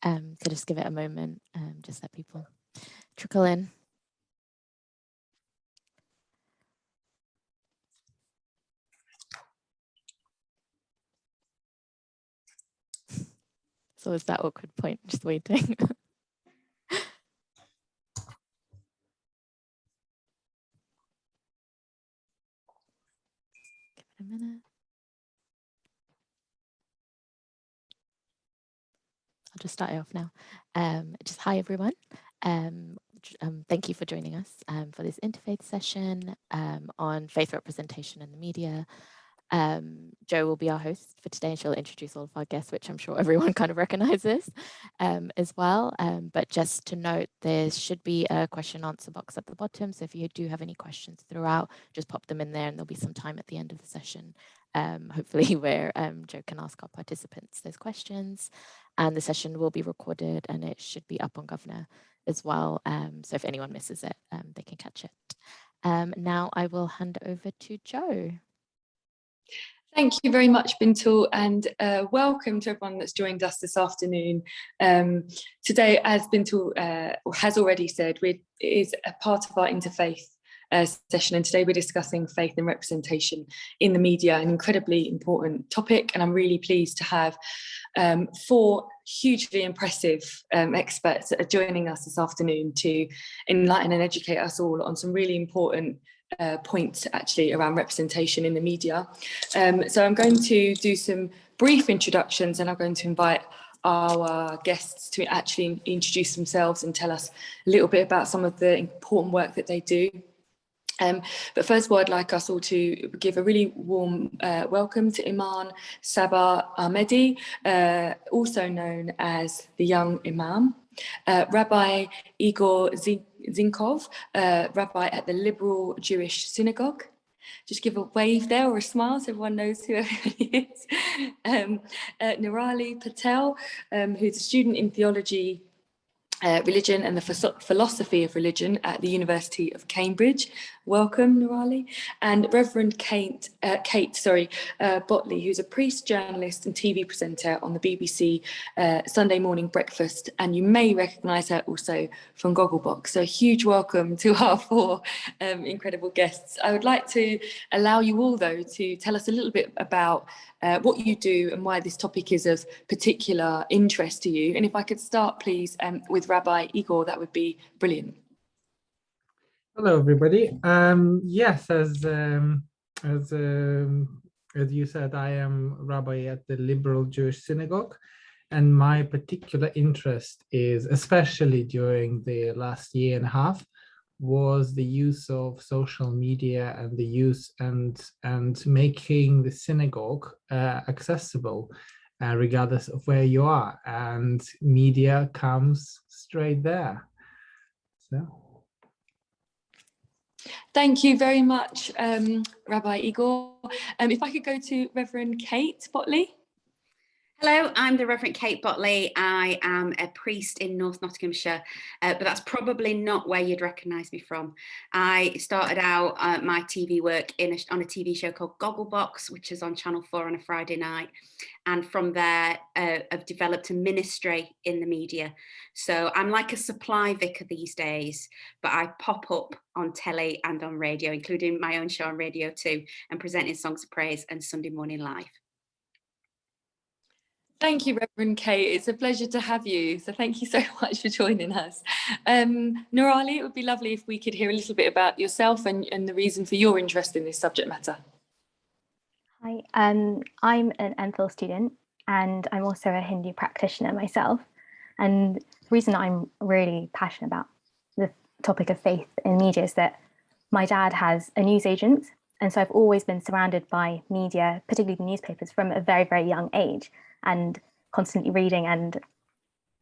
So just give it a moment, just let people trickle in. So it's that awkward point, just waiting. Give it a minute. I'll just start it off now. Just hi, everyone. Thank you for joining us for this interfaith session on faith representation in the media. Jo will be our host for today, and she'll introduce all of our guests, which I'm sure everyone kind of recognizes as well. But just to note, there should be a question answer box at the bottom. So if you do have any questions throughout, just pop them in there, and there'll be some time at the end of the session, hopefully where Jo can ask our participants those questions. And the session will be recorded, and it should be up on Governor as well. So if anyone misses it, they can catch it. Now I will hand over to Jo. Thank you very much, MPhil, and welcome to everyone that's joined us this afternoon. Today, as MPhil has already said, it is a part of our interfaith session, and today we're discussing faith and representation in the media, an incredibly important topic, and I'm really pleased to have 4 hugely impressive experts that are joining us this afternoon to enlighten and educate us all on some really important points actually around representation in the media. So I'm going to do some brief introductions, and I'm going to invite our guests to actually introduce themselves and tell us a little bit about some of the important work that they do. But first of all, I'd like us all to give a really warm welcome to Imam Sabah Ahmedi, also known as the Young Imam, Rabbi Igor Zinkov, Rabbi at the Liberal Jewish Synagogue. Just give a wave there or a smile so everyone knows who he is. Nirali Patel, who's a student in Theology, Religion and the Philosophy of Religion at the University of Cambridge. Welcome, Nirali. And Reverend Kate Botley, who's a priest, journalist and TV presenter on the BBC Sunday Morning Breakfast. And you may recognise her also from Gogglebox. So a huge welcome to our 4 incredible guests. I would like to allow you all, though, to tell us a little bit about what you do and why this topic is of particular interest to you. And if I could start, please, with Rabbi Igor, that would be brilliant. Hello, everybody. Yes, as you said, I am Rabbi at the Liberal Jewish Synagogue, and my particular interest is, especially during the last year and a half, was the use of social media and the use and making the synagogue accessible, regardless of where you are, and media comes straight there. So. Thank you very much, Rabbi Igor. If I could go to Reverend Kate Botley. Hello, I'm the Reverend Kate Botley. I am a priest in North Nottinghamshire, but that's probably not where you'd recognise me from. I started out my TV work on a TV show called Gogglebox, which is on Channel 4 on a Friday night. And from there, I've developed a ministry in the media. So I'm like a supply vicar these days, but I pop up on telly and on radio, including my own show on Radio 2, and presenting Songs of Praise and Sunday Morning Live. Thank you, Reverend Kate. It's a pleasure to have you. So thank you so much for joining us. Nirali, it would be lovely if we could hear a little bit about yourself and the reason for your interest in this subject matter. Hi, I'm an MPhil student, and I'm also a Hindu practitioner myself. And the reason I'm really passionate about the topic of faith in media is that my dad has a newsagent, and so I've always been surrounded by media, particularly the newspapers, from a very, very young age, and constantly reading and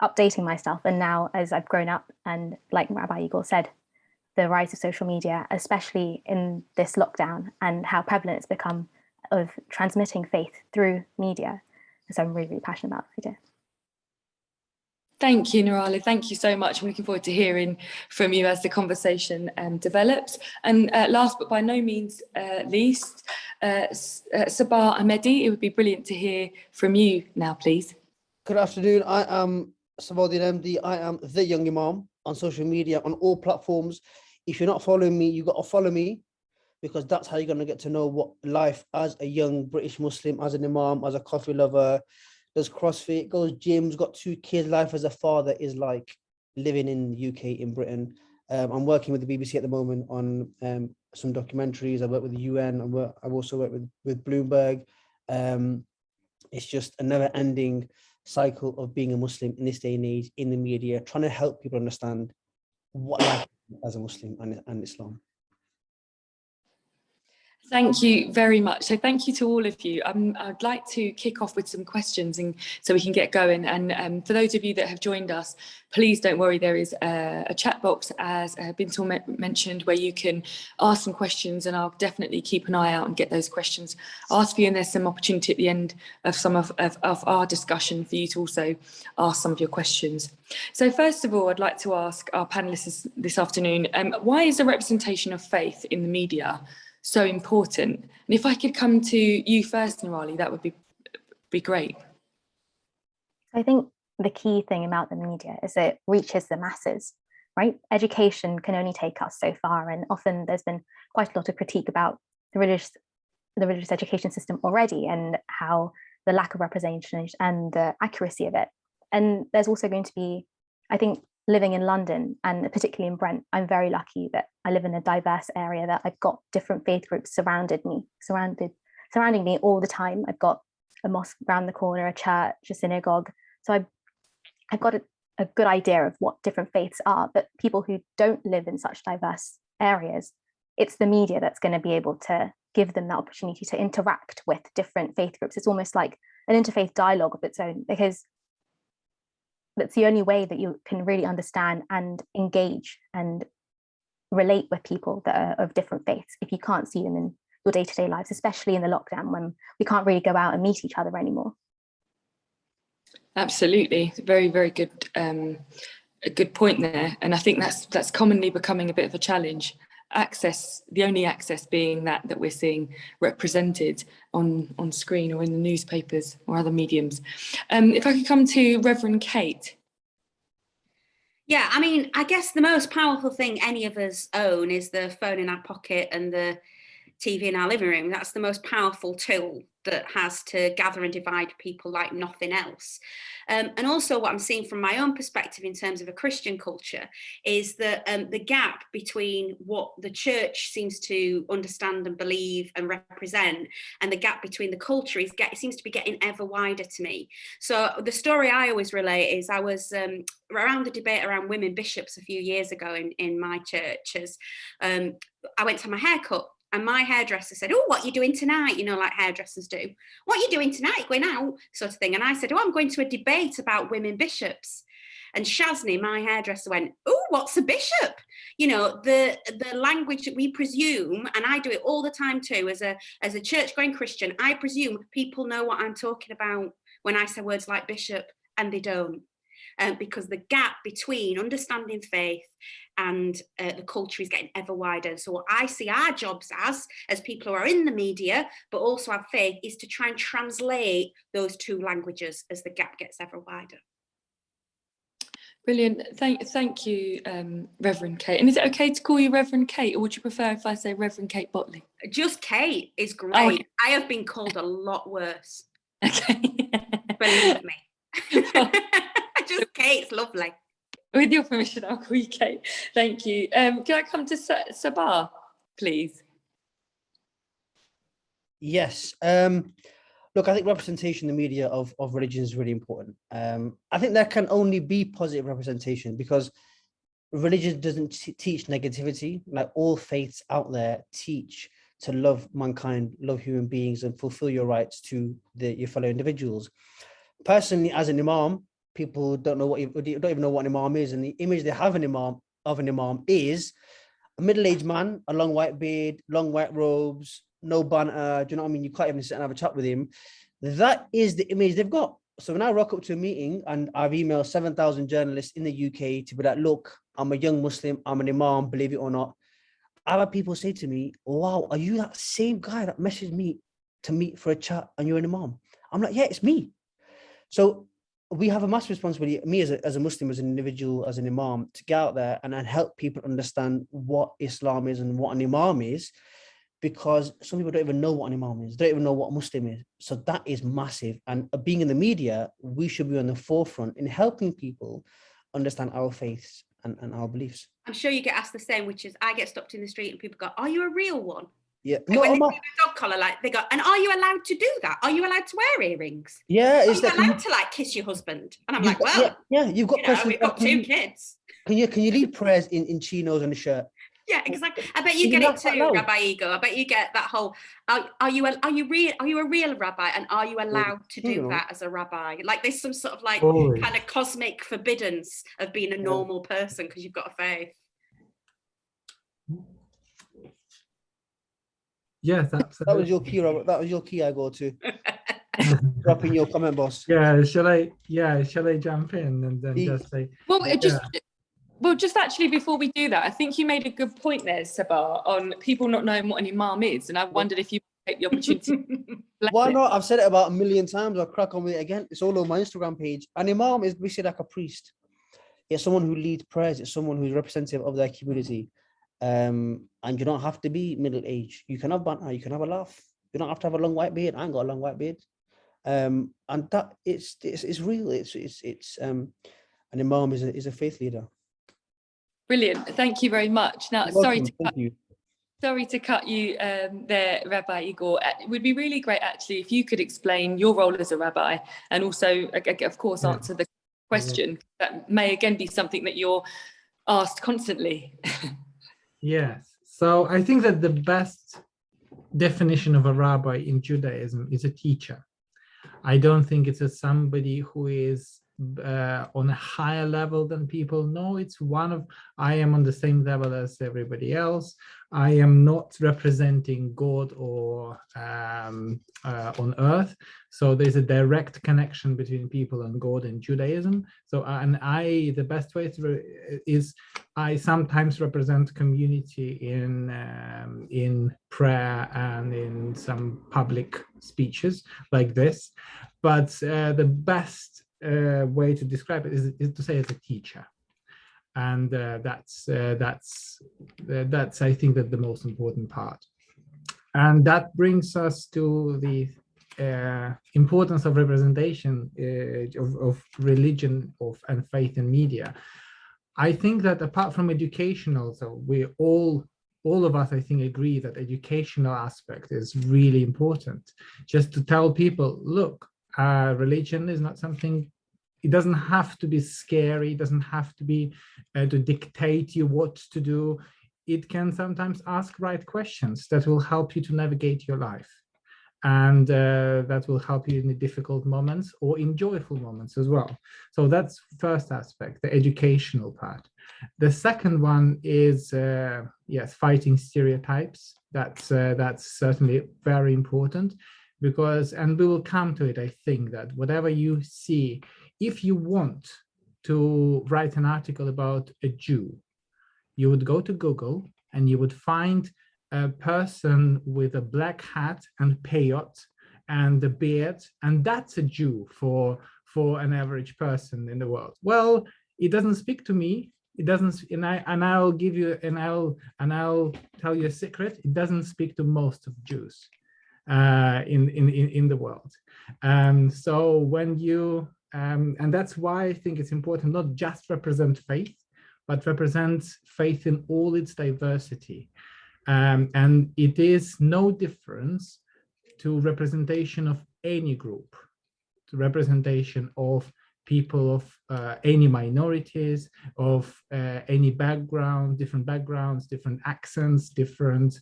updating myself. And now, as I've grown up, and like Rabbi Igor said, the rise of social media, especially in this lockdown, and how prevalent it's become of transmitting faith through media. So I'm really, really passionate about the idea. Thank you, Nirali. Thank you so much. I'm looking forward to hearing from you as the conversation develops. And last but by no means least, Sabah Ahmedi, it would be brilliant to hear from you now, please. Good afternoon. I am Sabaudin MD. I am the young Imam on social media, on all platforms. If you're not following me, you got to follow me, because that's how you're going to get to know what life as a young British Muslim, as an Imam, as a coffee lover, does CrossFit, goes gyms, got 2 kids. Life as a father is like living in the UK, in Britain. I'm working with the BBC at the moment on some documentaries. I work with the UN. I've also worked with Bloomberg. It's just a never-ending cycle of being a Muslim in this day and age, in the media, trying to help people understand what life is as a Muslim and Islam. Thank you very much. So thank you to all of you. I'd like to kick off with some questions and so we can get going. And for those of you that have joined us, please don't worry, there is a chat box, as Bintul mentioned, where you can ask some questions, and I'll definitely keep an eye out and get those questions asked for you. And there's some opportunity at the end of some of our discussion for you to also ask some of your questions. So first of all, I'd like to ask our panelists this afternoon, why is the representation of faith in the media so important? And if I could come to you first, Nirali, that would be great. I think the key thing about the media is it reaches the masses, right? Education can only take us so far, and often there's been quite a lot of critique about the religious education system already, and how the lack of representation and the accuracy of it. And there's also going to be, I think, living in London, and particularly in Brent, I'm very lucky that I live in a diverse area, that I've got different faith groups surrounding me all the time. I've got a mosque around the corner, a church, a synagogue. So I've got a good idea of what different faiths are. But people who don't live in such diverse areas, it's the media that's going to be able to give them that opportunity to interact with different faith groups. It's almost like an interfaith dialogue of its own, because that's the only way that you can really understand and engage and relate with people that are of different faiths, if you can't see them in your day-to-day lives, especially in the lockdown when we can't really go out and meet each other anymore. Absolutely, very, very good, a good point there. And I think that's commonly becoming a bit of a challenge. Access, the only access being that we're seeing represented on screen or in the newspapers or other mediums. If I could come to Reverend Kate. Yeah, I mean, I guess the most powerful thing any of us own is the phone in our pocket and the TV in our living room. That's the most powerful tool that has to gather and divide people like nothing else. And also what I'm seeing from my own perspective in terms of a Christian culture is that the gap between what the church seems to understand and believe and represent and the gap between the culture seems to be getting ever wider to me. So the story I always relate is I was around the debate around women bishops a few years ago in my church. As I went to have my hair cut. And my hairdresser said, "Oh, what are you doing tonight?" You know, like hairdressers do. "What are you doing tonight? Going out?" sort of thing. And I said, "Oh, I'm going to a debate about women bishops." And Shazni, my hairdresser, went, "Oh, what's a bishop?" You know, the language that we presume, and I do it all the time too, as a church-going Christian, I presume people know what I'm talking about when I say words like bishop, and they don't. Because the gap between understanding faith and the culture is getting ever wider. So what I see our jobs as people who are in the media, but also have faith, is to try and translate those two languages as the gap gets ever wider. Brilliant. Thank you, Reverend Kate. And is it okay to call you Reverend Kate, or would you prefer if I say Reverend Kate Botley? Just Kate is great. Oh, okay. I have been called a lot worse. Okay. Believe me. Just Kate's lovely. With your permission, I'll call you Kate. Thank you. Can I come to Sabah, please? Yes. Look, I think representation in the media of religion is really important. I think there can only be positive representation because religion doesn't teach negativity. Like all faiths out there teach to love mankind, love human beings, and fulfill your rights to your fellow individuals. Personally, as an imam, people don't even know what an imam is, and the image they have of an imam is a middle-aged man, a long white beard, long white robes, no banter. Do you know what I mean? You can't even sit and have a chat with him. That is the image they've got. So when I rock up to a meeting and I've emailed 7,000 journalists in the UK to be like, "Look, I'm a young Muslim, I'm an imam, believe it or not," I've had people say to me, "Wow, are you that same guy that messaged me to meet for a chat and you're an imam?" I'm like, "Yeah, it's me." So we have a massive responsibility, me as a Muslim, as an individual, as an imam, to get out there and help people understand what Islam is and what an imam is, because some people don't even know what an imam is, don't even know what a Muslim is. So that is massive. And being in the media, we should be on the forefront in helping people understand our faiths and our beliefs. I'm sure you get asked the same, which is I get stopped in the street and people go, "Are you a real one?" Yeah. Like when they see the dog collar, like they go, "And are you allowed to do that? Are you allowed to wear earrings? Yeah, are you allowed to like kiss your husband?" And I'm like, "Well, you've got questions. We've got 2 kids. Can you lead prayers in chinos and a shirt?" Yeah, exactly. I bet you get it too, Rabbi Ego. I bet you get that whole, are you a real rabbi, and are you allowed to do that as a rabbi? Like there's some sort of like kind of cosmic forbiddance of being a normal person because you've got a faith. Yes, absolutely. That was your key, Robert. That was your key I go to. Drop in your comment, boss. Yeah, shall I jump in and then just say, well, just actually before we do that, I think you made a good point there, Sabah, on people not knowing what an imam is, and I wondered if you take the opportunity. Why not? I've said it about 1 million times. I'll crack on with it again. It's all on my Instagram page. An imam is basically like a priest. It's someone who leads prayers. It's someone who's representative of their community. And you don't have to be middle-aged. You can have banter. You can have a laugh. You don't have to have a long white beard. I ain't got a long white beard. And that it's real. It's an imam is a faith leader. Brilliant. Thank you very much. Now, sorry to cut you there, Rabbi Igor. It would be really great, actually, if you could explain your role as a rabbi and also, of course, answer the question. That may again be something that you're asked constantly. Yes. So I think that the best definition of a rabbi in Judaism is a teacher. I don't think it's somebody who is on a higher level than people. No, it's I am on the same level as everybody else. I am not representing God or on earth. So there's a direct connection between people and God in Judaism. So the best way is I sometimes represent community in prayer and in some public speeches like this. But the best way to describe it is to say as a teacher, and that's I think that the most important part. And that brings us to the importance of representation of religion and faith in media. I think that apart from educational, so we all of us, I think, agree that educational aspect is really important. Just to tell people, look, religion is not something, it doesn't have to be scary, it doesn't have to be to dictate you what to do. It can sometimes ask right questions that will help you to navigate your life. And that will help you in the difficult moments or in joyful moments as well. So that's first aspect, the educational part. The second one is, fighting stereotypes. That's certainly very important. Because, and we will come to it, I think, that whatever you see, if you want to write an article about a Jew, you would go to Google and you would find a person with a black hat and peyot and a beard, and that's a Jew for an average person in the world. Well, it doesn't speak to me. It doesn't, I'll give you, I'll tell you a secret. It doesn't speak to most of Jews in the world. So when you, and that's why I think it's important not just represent faith, but represent faith in all its diversity. And it is no difference to representation of any group, to representation of people of any minorities, of any background, different backgrounds, different accents, different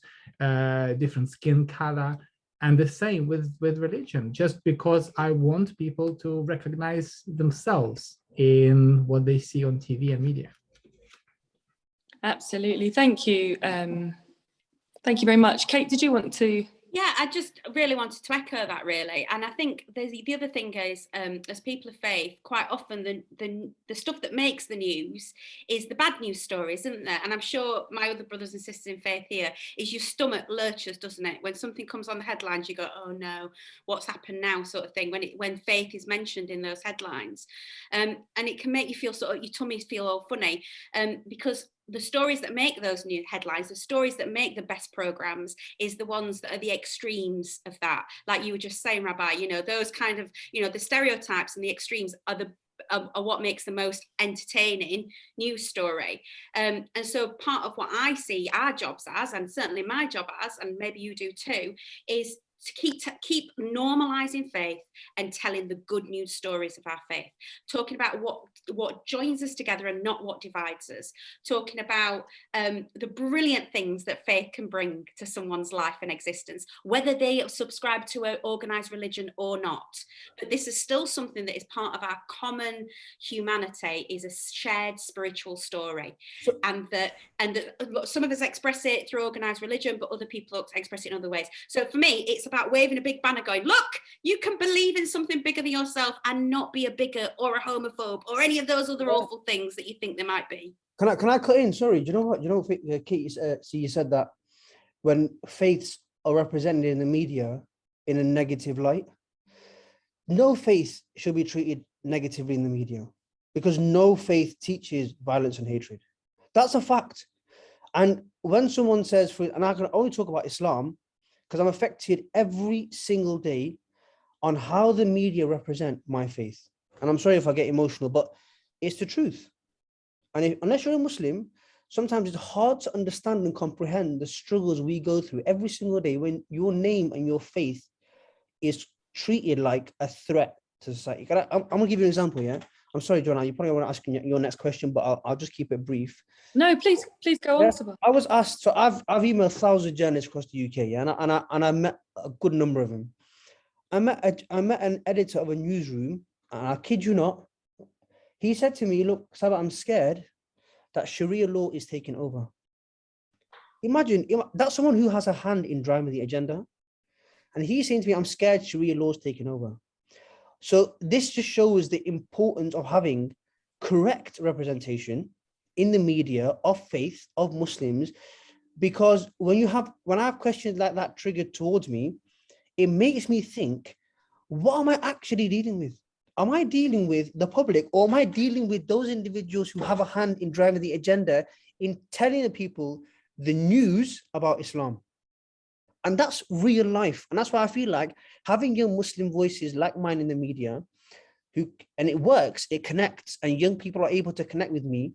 skin color. And the same with religion, just because I want people to recognize themselves in what they see on TV and media. Absolutely. Thank you. Thank you very much. Kate, did you want to Yeah, I just really wanted to echo that, really. And I think the other thing is, as people of faith, quite often the stuff that makes the news is the bad news stories, isn't there? And I'm sure my other brothers and sisters in faith here, is your stomach lurches, doesn't it? When something comes on the headlines, you go, oh no, what's happened now, sort of thing, when faith is mentioned in those headlines. And it can make you feel sort of, your tummies feel all funny, because the stories that make those new headlines, the stories that make the best programs, is the ones that are the extremes of that. Like you were just saying, Rabbi, you know, those kind of, you know, the stereotypes and the extremes are what makes the most entertaining news story. And so part of what I see our jobs as, and certainly my job as, and maybe you do too, is to keep normalizing faith and telling the good news stories of our faith, talking about what joins us together and not what divides us, talking about the brilliant things that faith can bring to someone's life and existence, whether they subscribe to an organized religion or not. But this is still something that is part of our common humanity, is a shared spiritual story. And that some of us express it through organized religion, but other people express it in other ways. So for me, it's about waving a big banner going, look, you can believe in something bigger than yourself and not be a bigot or a homophobe or any of those other awful things that you think there might be. Can I cut in? Sorry, do you know what? You know, Kate, so you said that when faiths are represented in the media in a negative light, no faith should be treated negatively in the media, because no faith teaches violence and hatred. That's a fact. And when someone says, and I can only talk about Islam, because I'm affected every single day on how the media represent my faith. And I'm sorry if I get emotional, but it's the truth. And unless you're a Muslim, sometimes it's hard to understand and comprehend the struggles we go through every single day when your name and your faith is treated like a threat to society. I'm going to give you an example, yeah? I'm sorry, Joanna, you probably want to ask your next question, but I'll just keep it brief. No, please go on. I was asked, so I've emailed 1,000 journalists across the UK, yeah, and I met a good number of them. I met an editor of a newsroom, and I kid you not, he said to me, look, Saba, I'm scared that Sharia law is taking over. Imagine, that's someone who has a hand in driving the agenda. And he's saying to me, I'm scared Sharia law is taking over. So this just shows the importance of having correct representation in the media of faith, of Muslims, because when I have questions like that triggered towards me, it makes me think, what am I actually dealing with? Am I dealing with the public, or am I dealing with those individuals who have a hand in driving the agenda, in telling the people the news about Islam? And that's real life. And that's why I feel like having young Muslim voices like mine in the media, and it works, it connects, and young people are able to connect with me,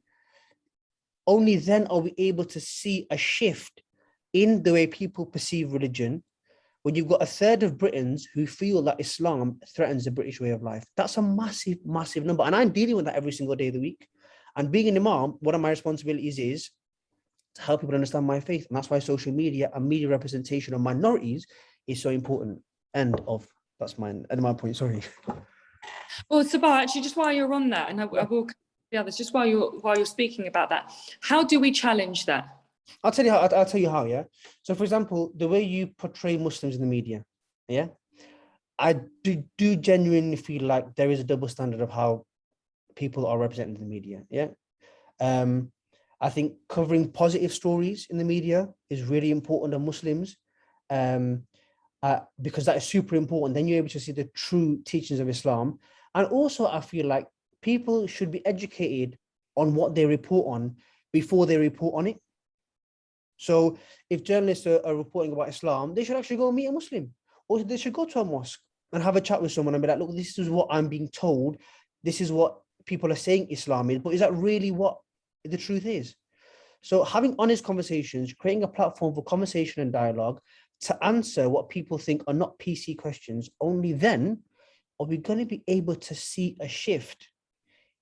only then are we able to see a shift in the way people perceive religion. When you've got a third of Britons who feel that Islam threatens the British way of life, that's a massive, massive number. And I'm dealing with that every single day of the week. And being an imam, one of my responsibilities is to help people understand my faith. And that's why social media and media representation of minorities is so important. End of my point, sorry. Well, Saba, actually, just while you're on that, and I will come to the others, just while you're speaking about that, how do we challenge that? I'll tell you how, yeah. So for example, the way you portray Muslims in the media, yeah, I do genuinely feel like there is a double standard of how people are represented in the media, yeah. I think covering positive stories in the media is really important on Muslims, because that is super important. Then you're able to see the true teachings of Islam. And also I feel like people should be educated on what they report on before they report on it. So if journalists are reporting about Islam, they should actually go and meet a Muslim, or they should go to a mosque and have a chat with someone and be like, look, this is what I'm being told. This is what people are saying Islam is, but is that really what the truth is? So having honest conversations, creating a platform for conversation and dialogue to answer what people think are not PC questions, only then are we going to be able to see a shift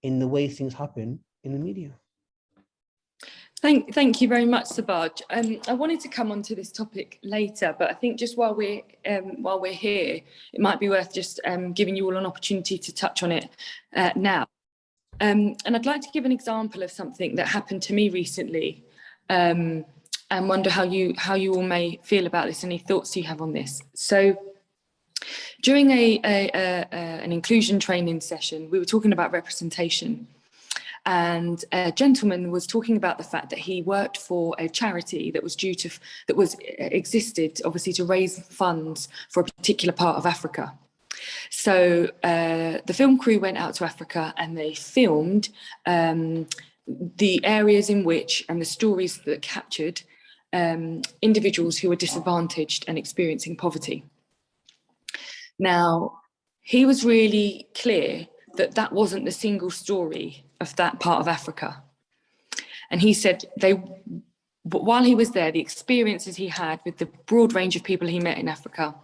in the way things happen in the media. Thank you very much, Sabaj. I wanted to come on to this topic later, but I think just while we're here, it might be worth just giving you all an opportunity to touch on it now. And I'd like to give an example of something that happened to me recently. and wonder how you all may feel about this, any thoughts you have on this. So during an inclusion training session, we were talking about representation, and a gentleman was talking about the fact that he worked for a charity that existed obviously to raise funds for a particular part of Africa. So the film crew went out to Africa and they filmed the areas in which, and the stories that captured individuals who were disadvantaged and experiencing poverty. Now, he was really clear that that wasn't the single story of that part of Africa. And he said while he was there, the experiences he had with the broad range of people he met in Africa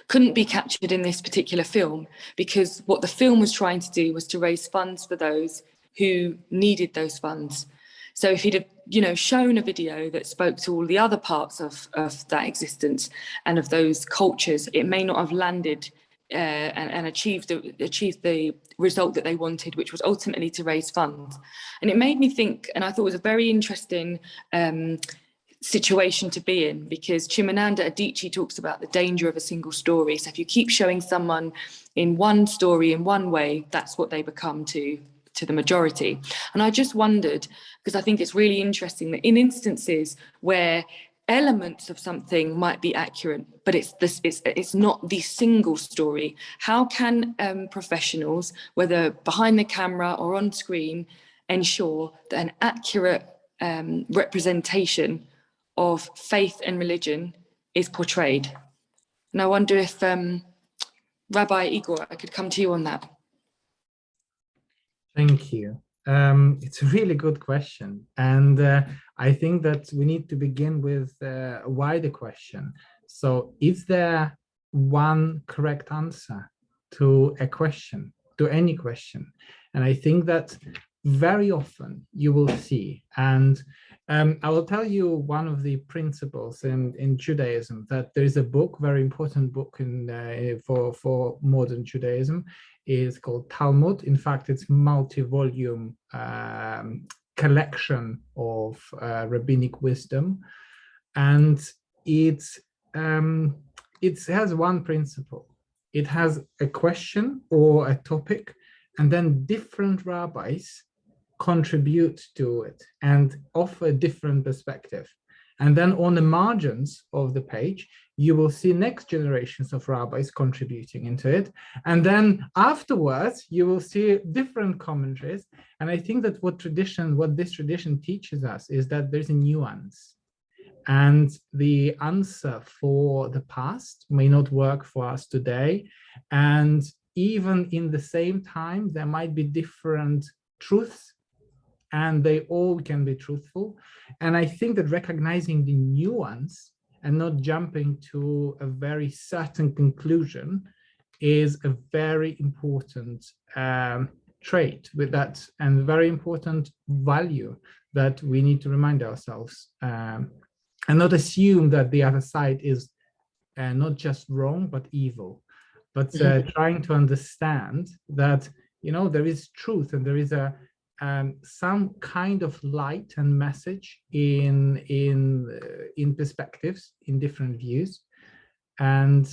couldn't be captured in this particular film, because what the film was trying to do was to raise funds for those who needed those funds. So if he'd have, shown a video that spoke to all the other parts of that existence and of those cultures, it may not have landed and achieved the result that they wanted, which was ultimately to raise funds. And it made me think, and I thought it was a very interesting situation to be in, because Chimamanda Adichie talks about the danger of a single story. So if you keep showing someone in one story in one way, that's what they become to the majority. And I just wondered, because I think it's really interesting that in instances where elements of something might be accurate, but it's not the single story, how can professionals, whether behind the camera or on screen, ensure that an accurate representation of faith and religion is portrayed? And I wonder if Rabbi Igor, I could come to you on that. Thank you. It's a really good question. And I think that we need to begin with a wider question. So is there one correct answer to a question, to any question? And I think that very often you will see, and I will tell you one of the principles in Judaism, that there is a book, very important book for modern Judaism, is called Talmud. In fact, it's multi-volume collection of rabbinic wisdom, and it has one principle. It has a question or a topic, and then different rabbis contribute to it and offer a different perspective. And then on the margins of the page, you will see next generations of rabbis contributing into it. And then afterwards, you will see different commentaries. And I think that what this tradition teaches us is that there's a nuance. And the answer for the past may not work for us today. And even in the same time, there might be different truths, and they all can be truthful. And I think that recognizing the nuance and not jumping to a very certain conclusion is a very important trait with that, and very important value that we need to remind ourselves, and not assume that the other side is not just wrong, but evil, but trying to understand that, there is truth and there is some kind of light and message in perspectives, in different views, and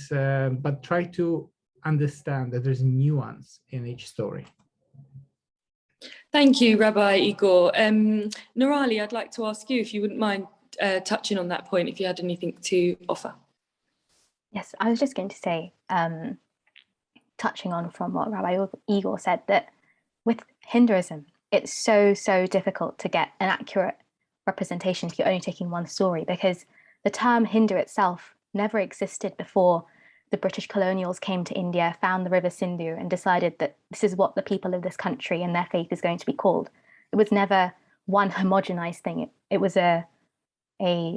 but try to understand that there's nuance in each story. Thank you, Rabbi Igor. Nirali, I'd like to ask you if you wouldn't mind touching on that point, if you had anything to offer. Yes, I was just going to say, touching on from what Rabbi Igor said, that with Hinduism, it's so difficult to get an accurate representation if you're only taking one story, because the term Hindu itself never existed before the British colonials came to India, found the river Sindhu, and decided that this is what the people of this country and their faith is going to be called. It was never one homogenized thing. It was a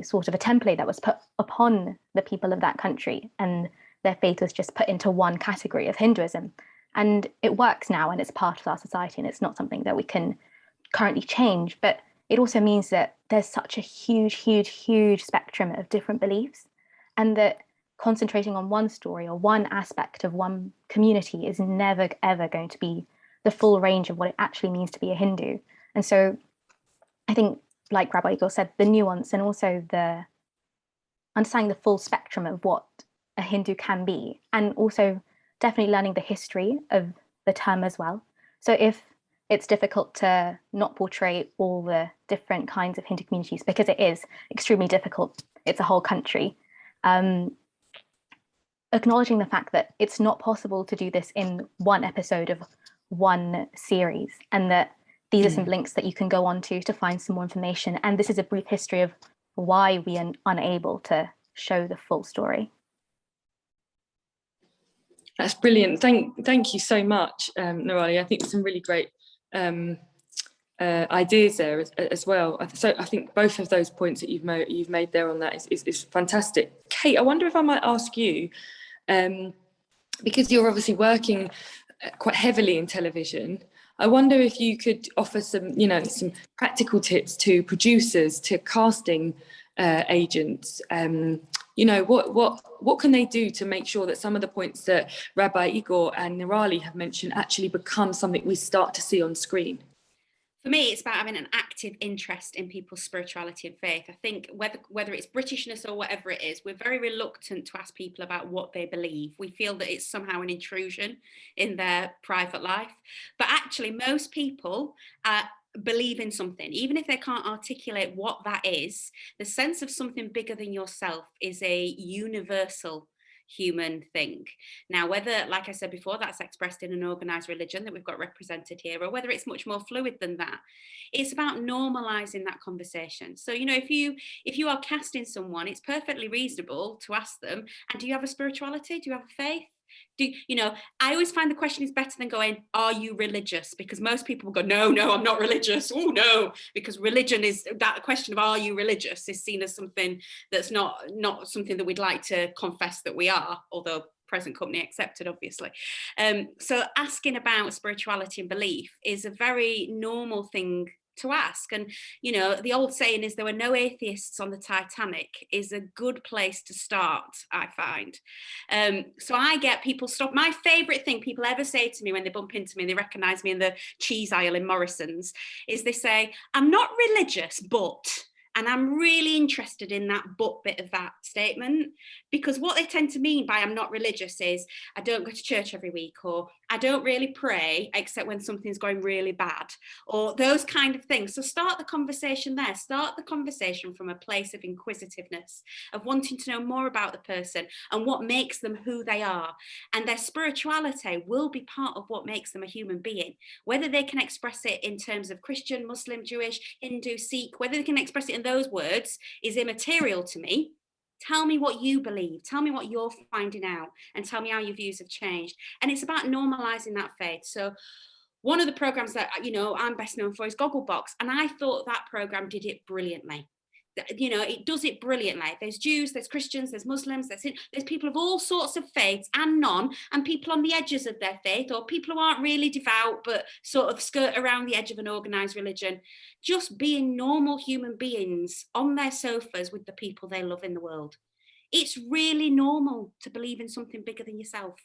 sort of a template that was put upon the people of that country, and their faith was just put into one category of Hinduism. And it works now, and it's part of our society, and it's not something that we can currently change. But it also means that there's such a huge spectrum of different beliefs, and that concentrating on one story or one aspect of one community is never, ever going to be the full range of what it actually means to be a Hindu. And so I think like Rabbi Igor said, the nuance and also the understanding the full spectrum of what a Hindu can be, and also definitely learning the history of the term as well. So if it's difficult to not portray all the different kinds of Hindu communities, because it is extremely difficult, it's a whole country, acknowledging the fact that it's not possible to do this in one episode of one series, and that these are some links that you can go on to find some more information. And this is a brief history of why we are unable to show the full story. That's brilliant. Thank you so much, Nirali. I think some really great ideas there as well. So I think both of those points that you've made there on that is fantastic. Kate, I wonder if I might ask you, because you're obviously working quite heavily in television, I wonder if you could offer some practical tips to producers, to casting agents. What can they do to make sure that some of the points that Rabbi Igor and Nirali have mentioned actually become something we start to see on screen? For me, it's about having an active interest in people's spirituality and faith. I think whether it's Britishness or whatever it is, we're very reluctant to ask people about what they believe. We feel that it's somehow an intrusion in their private life. But actually, most people believe in something, even if they can't articulate what that is. The sense of something bigger than yourself is a universal human thing. Now, whether, like I said before, that's expressed in an organized religion that we've got represented here, or whether it's much more fluid than that, it's about normalizing that conversation. So, if you are casting someone, it's perfectly reasonable to ask them, and do you have a spirituality? Do you have a faith? I always find the question is better than going, are you religious? Because most people will go, no, I'm not religious. Oh, no, because religion is that question of are you religious is seen as something that's not something that we'd like to confess that we are, although present company accepted, obviously. So asking about spirituality and belief is a very normal thing to ask. And the old saying is there were no atheists on the Titanic is a good place to start, I find. So I get people stop. My favorite thing people ever say to me when they bump into me and they recognize me in the cheese aisle in Morrison's is they say, I'm not religious, but... And I'm really interested in that but bit of that statement, because what they tend to mean by I'm not religious is I don't go to church every week, or I don't really pray except when something's going really bad, or those kind of things. So start the conversation there. Start the conversation from a place of inquisitiveness, of wanting to know more about the person and what makes them who they are. And their spirituality will be part of what makes them a human being. Whether they can express it in terms of Christian, Muslim, Jewish, Hindu, Sikh, whether they can express it in those words is immaterial to me. Tell me what you believe, tell me what you're finding out, and tell me how your views have changed. And it's about normalizing that faith. So one of the programs that I'm best known for is Gogglebox, and I thought that program did it brilliantly. It does it brilliantly. There's Jews, there's Christians, there's Muslims, there's people of all sorts of faiths and none, and people on the edges of their faith, or people who aren't really devout but sort of skirt around the edge of an organized religion, just being normal human beings on their sofas with the people they love in the world. It's really normal to believe in something bigger than yourself.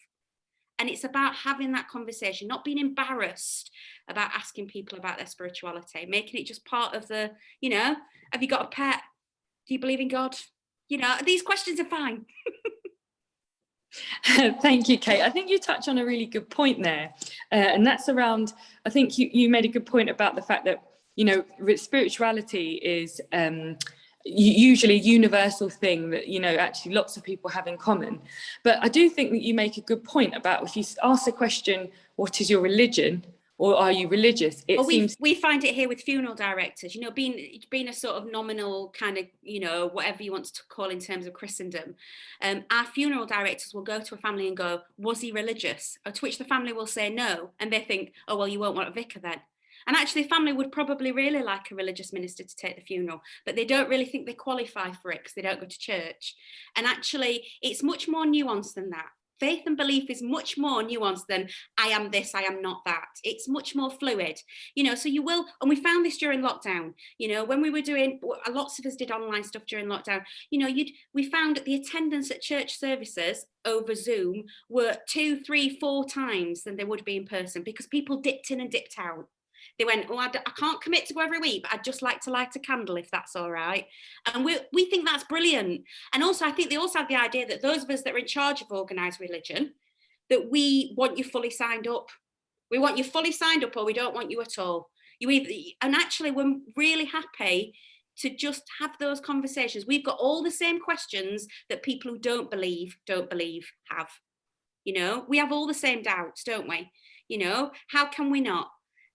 And it's about having that conversation, not being embarrassed about asking people about their spirituality, making it just part of the, have you got a pet? Do you believe in God? These questions are fine. Thank you, Kate. I think you touched on a really good point there. And that's around, I think you made a good point about the fact that, spirituality is usually a universal thing that actually lots of people have in common. But I do think that you make a good point about if you ask the question, what is your religion, or are you religious? We find it here with funeral directors, being a sort of nominal kind of, whatever you want to call in terms of Christendom. Our funeral directors will go to a family and go, was he religious? To which the family will say no. And they think, oh, well, you won't want a vicar then. And actually, the family would probably really like a religious minister to take the funeral, but they don't really think they qualify for it because they don't go to church. And actually, it's much more nuanced than that. Faith and belief is much more nuanced than I am this, I am not that. It's much more fluid, so you will, and we found this during lockdown, when we were doing, lots of us did online stuff during lockdown, we found that the attendance at church services over Zoom were 2, 3, 4 times than they would be in person, because people dipped in and dipped out. They went, oh, I can't commit to go every week, but I'd just like to light a candle if that's all right. And we think that's brilliant. And also, I think they also have the idea that those of us that are in charge of organised religion, that we want you fully signed up. We want you fully signed up, or we don't want you at all. And actually, we're really happy to just have those conversations. We've got all the same questions that people who don't believe have. You know, we have all the same doubts, don't we? You know, how can we not?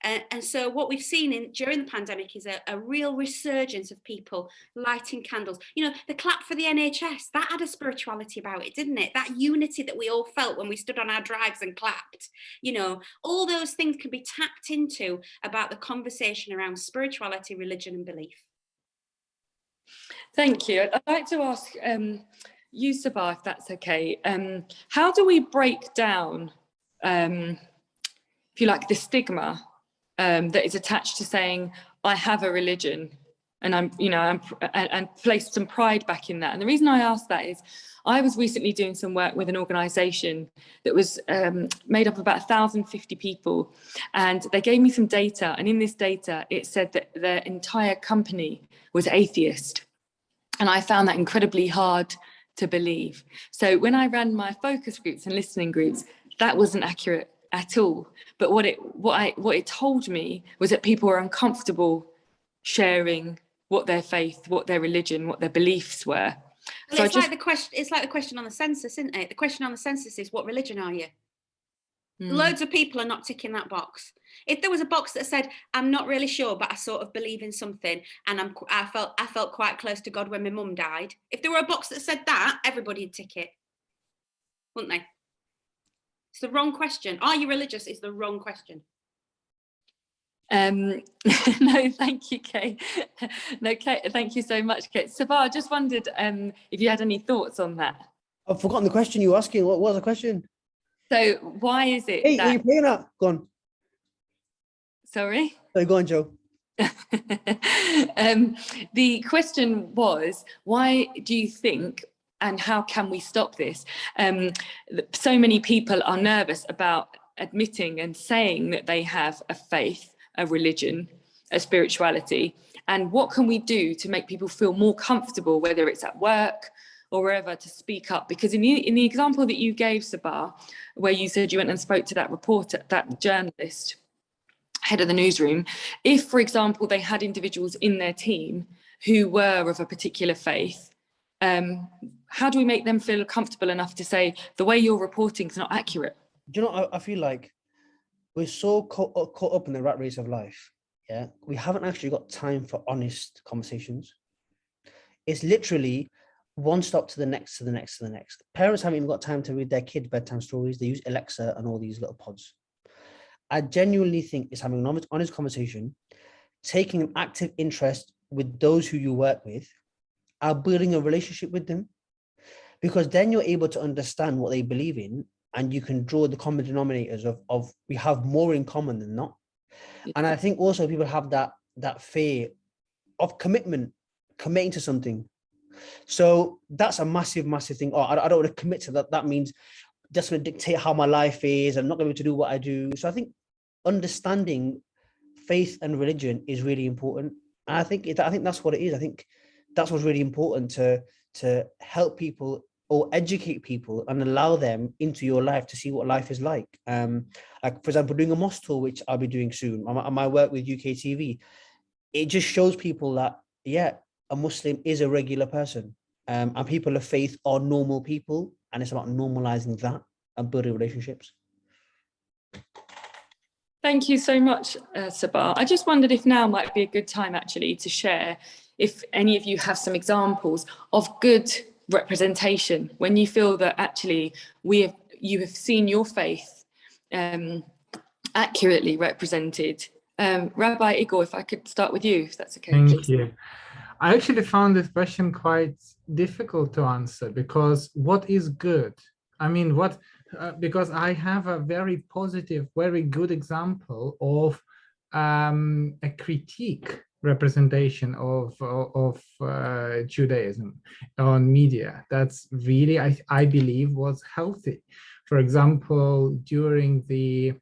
And so what we've seen during the pandemic is a real resurgence of people lighting candles. You know, the clap for the NHS, that had a spirituality about it, didn't it? That unity that we all felt when we stood on our drives and clapped. You know, all those things can be tapped into about the conversation around spirituality, religion and belief. Thank you. I'd like to ask you, Sabah, if that's okay. How do we break down, if you like, the stigma that is attached to saying I have a religion, and and place some pride back in that? And the reason I ask that is I was recently doing some work with an organisation that was made up of about 1,050 people, and they gave me some data, and in this data it said that their entire company was atheist, and I found that incredibly hard to believe. So when I ran my focus groups and listening groups, that wasn't accurate at all. But what it told me was that people were uncomfortable sharing what their faith, what their religion, what their beliefs were. Well, so it's like the question on the census, isn't it? The question on the census is, what religion are you? Loads of people are not ticking that box. If there was a box that said, I'm not really sure, but I sort of believe in something, and I felt quite close to God when my mum died. If there were a box that said that, everybody would tick it, wouldn't they? It's the wrong question. Are you religious is the wrong question. No, thank you, Kate. No, Kate, thank you so much, Kate. Sabah, I just wondered if you had any thoughts on that. I've forgotten the question you were asking. What was the question? So why is it that... are you playing that? Go on. Sorry? So go on, Joe. The question was, why do you think, and how can we stop this? So many people are nervous about admitting and saying that they have a faith, a religion, a spirituality, and what can we do to make people feel more comfortable, whether it's at work or wherever, to speak up? Because in the example that you gave, Sabah, where you said you went and spoke to that reporter, that journalist, head of the newsroom, if, for example, they had individuals in their team who were of a particular faith, how do we make them feel comfortable enough to say, the way you're reporting is not accurate? Do you know, I feel like we're so caught up in the rat race of life. Yeah, we haven't actually got time for honest conversations. It's literally one stop to the next, to the next, to the next. Parents haven't even got time to read their kids bedtime stories. They use Alexa and all these little pods. I genuinely think it's having an honest conversation, taking an active interest with those who you work with, and building a relationship with them, because then you're able to understand what they believe in, and you can draw the common denominators of we have more in common than not. And I think also people have that fear of committing to something. So that's a massive thing. Oh, I don't want to commit to that. That means that's going to dictate how my life is. I'm not going to be able to do what I do. So I think understanding faith and religion is really important. And I think that's what it is. I think that's what's really important, to help people or educate people and allow them into your life to see what life is like. Like, for example, doing a mosque tour, which I'll be doing soon, on my work with UKTV, it just shows people that, yeah, a Muslim is a regular person, and people of faith are normal people, and it's about normalizing that and building relationships. Thank you so much, Sabah. I just wondered if now might be a good time actually to share if any of you have some examples of good representation when you feel that actually you have seen your faith accurately represented. Rabbi Igor, if I could start with you, if that's okay. Thank you. I actually found this question quite difficult to answer, because what is good? I mean, because I have a very positive, very good example of a critique representation of Judaism on media. That's really, I believe, was healthy. For example, during the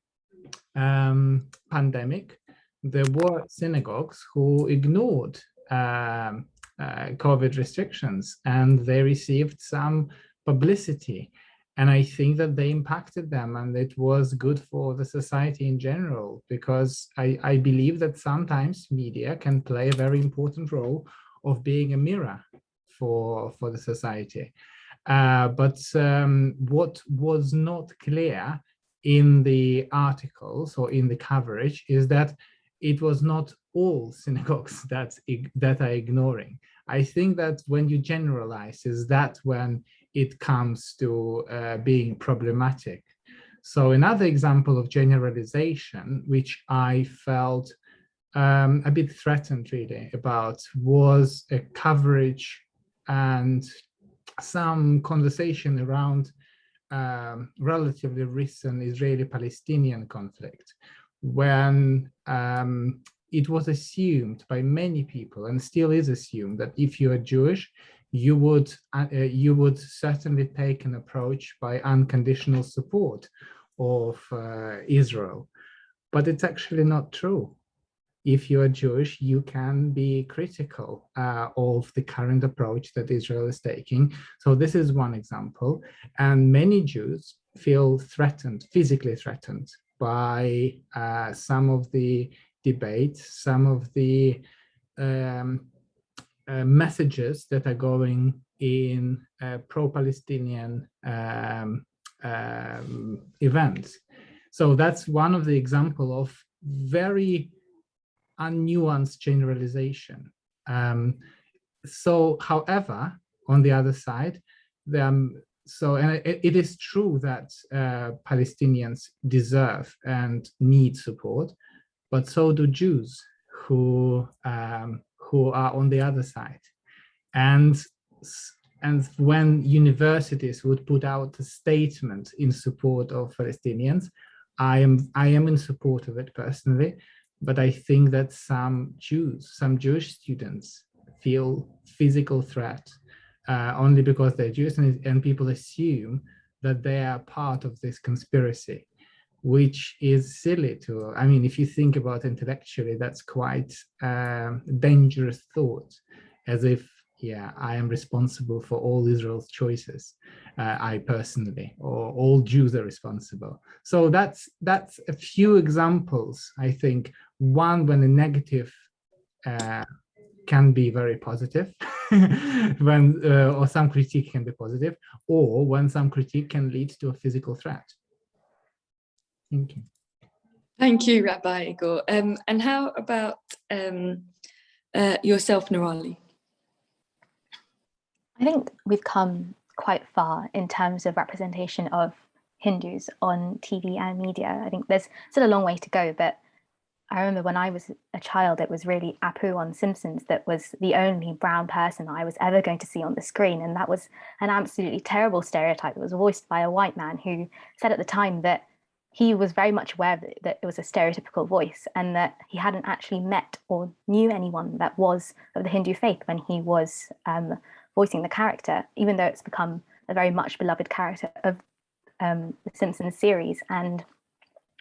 pandemic, there were synagogues who ignored COVID restrictions, and they received some publicity. And I think that they impacted them, and it was good for the society in general, because I believe that sometimes media can play a very important role of being a mirror for the society. But what was not clear in the articles or in the coverage is that it was not all synagogues that are ignoring. I think that when you generalize, is that when it comes to being problematic. So another example of generalization, which I felt a bit threatened really about, was a coverage and some conversation around relatively recent Israeli-Palestinian conflict, when it was assumed by many people, and still is assumed, that if you are Jewish, you would certainly take an approach by unconditional support of Israel. But it's actually not true. If you are Jewish, you can be critical of the current approach that Israel is taking. So this is one example. And many Jews feel threatened, physically threatened, by some of the debates, some of the messages that are going in pro-Palestinian events. So that's one of the example of very unnuanced generalization. So, however, on the other side, and it is true that Palestinians deserve and need support, but so do Jews who are on the other side. And when universities would put out a statement in support of Palestinians, I am in support of it personally, but I think that some Jewish students feel physical threat only because they're Jewish, and people assume that they are part of this conspiracy, which is silly to, I mean, if you think about it intellectually, that's quite dangerous thought, as if, yeah, I am responsible for all Israel's choices, I personally, or all Jews are responsible. So that's a few examples, I think. One, when a negative can be very positive, when or some critique can be positive, or when some critique can lead to a physical threat. Thank you. Thank you, Rabbi Igor. And how about yourself, Nirali? I think we've come quite far in terms of representation of Hindus on TV and media. I think there's still a long way to go, but I remember when I was a child, it was really Apu on Simpsons that was the only brown person I was ever going to see on the screen. And that was an absolutely terrible stereotype. It was voiced by a white man who said at the time that he was very much aware that it was a stereotypical voice, and that he hadn't actually met or knew anyone that was of the Hindu faith when he was voicing the character, even though it's become a very much beloved character of the Simpsons series. And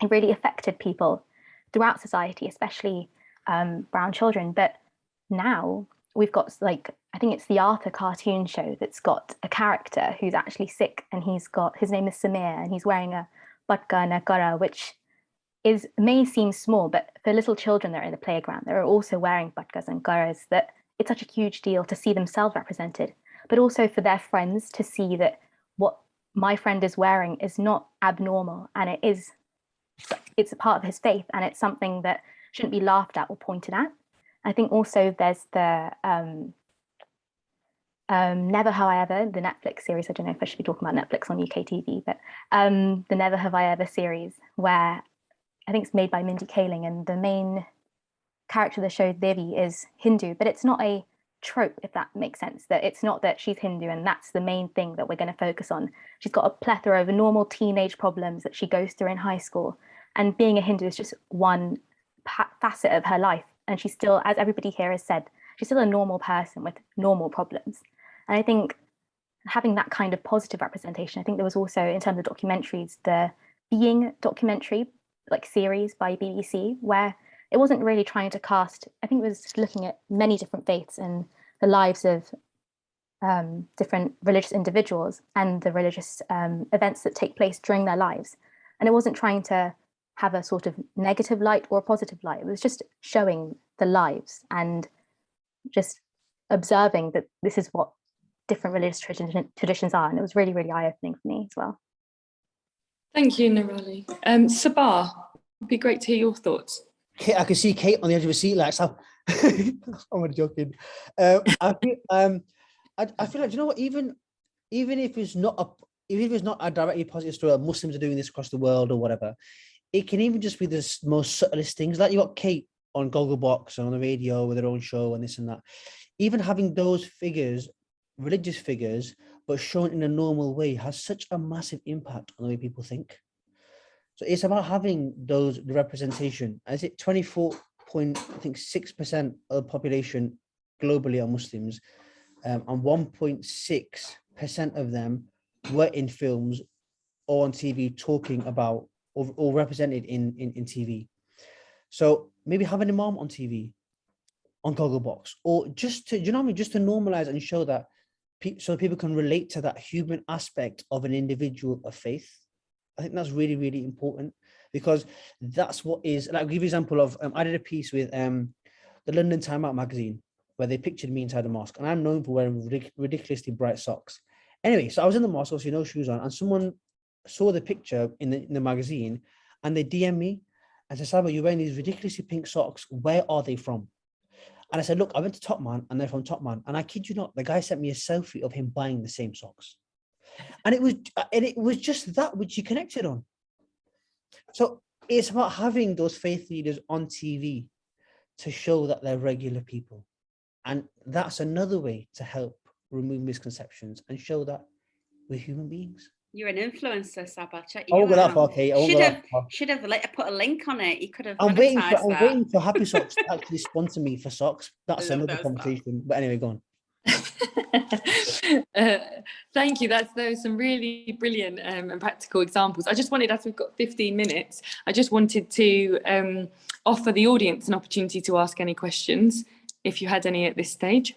it really affected people throughout society, especially brown children. But now we've got, like, I think it's the Arthur cartoon show that's got a character who's actually Sikh, and his name is Samir, and he's wearing a batka and a kara, which may seem small, but for little children that are in the playground, they're also wearing batkas and karas, that it's such a huge deal to see themselves represented, but also for their friends to see that what my friend is wearing is not abnormal, and it's a part of his faith, and it's something that shouldn't be laughed at or pointed at. I think also there's the Never Have I Ever, the Netflix series. I don't know if I should be talking about Netflix on UKTV, but the Never Have I Ever series, where I think it's made by Mindy Kaling, and the main character of the show, Devi, is Hindu, but it's not a trope, if that makes sense, that it's not that she's Hindu and that's the main thing that we're going to focus on. She's got a plethora of normal teenage problems that she goes through in high school, and being a Hindu is just one facet of her life, and she's still, as everybody here has said, she's still a normal person with normal problems. And I think having that kind of positive representation, I think there was also, in terms of documentaries, the Being documentary, like series by BBC, where it wasn't really trying to cast, I think it was looking at many different faiths and the lives of different religious individuals and the religious events that take place during their lives. And it wasn't trying to have a sort of negative light or a positive light. It was just showing the lives and just observing that this is what different religious traditions are. And it was really, really eye-opening for me as well. Thank you, Nirali. Sabah, it'd be great to hear your thoughts. Kate, I can see Kate on the edge of a seat, like, so. I'm only joking. I feel like, you know what, even if it's not a directly positive story, like Muslims are doing this across the world or whatever, it can even just be the most subtlest things. Like you got Kate on Gogglebox and on the radio with her own show and this and that. Even having those figures, religious figures, but shown in a normal way, has such a massive impact on the way people think. So it's about having the representation. Is it 24.6% of the population globally are Muslims, and 1.6% of them were in films or on TV talking about or represented in TV. So maybe have an imam on TV, on Gogglebox, or just to, you know what I mean, just to normalize and show that, so people can relate to that human aspect of an individual of faith. I think that's really, really important, because that's what is, like, I'll give you an example of, I did a piece with the London Time Out magazine, where they pictured me inside the mosque, and I'm known for wearing ridiculously bright socks. Anyway, so I was in the mosque, obviously no shoes on, and someone saw the picture in the magazine, and they DM me and said, Saba, you're wearing these ridiculously pink socks. Where are they from? And I said, look, I went to Top Man, and they're from Top Man. And I kid you not, the guy sent me a selfie of him buying the same socks. And it was just that which he connected on. So it's about having those faith leaders on TV to show that they're regular people. And that's another way to help remove misconceptions and show that we're human beings. You're an influencer, Sabah. Check I you won't go that out. far, Kate. Should have put a link on it. You could have. I'm waiting for Happy Socks to actually sponsor me for socks. That's another conversation. But anyway, go on. Thank you. Those some really brilliant and practical examples. I just wanted, as we've got 15 minutes, I just wanted to offer the audience an opportunity to ask any questions, if you had any at this stage.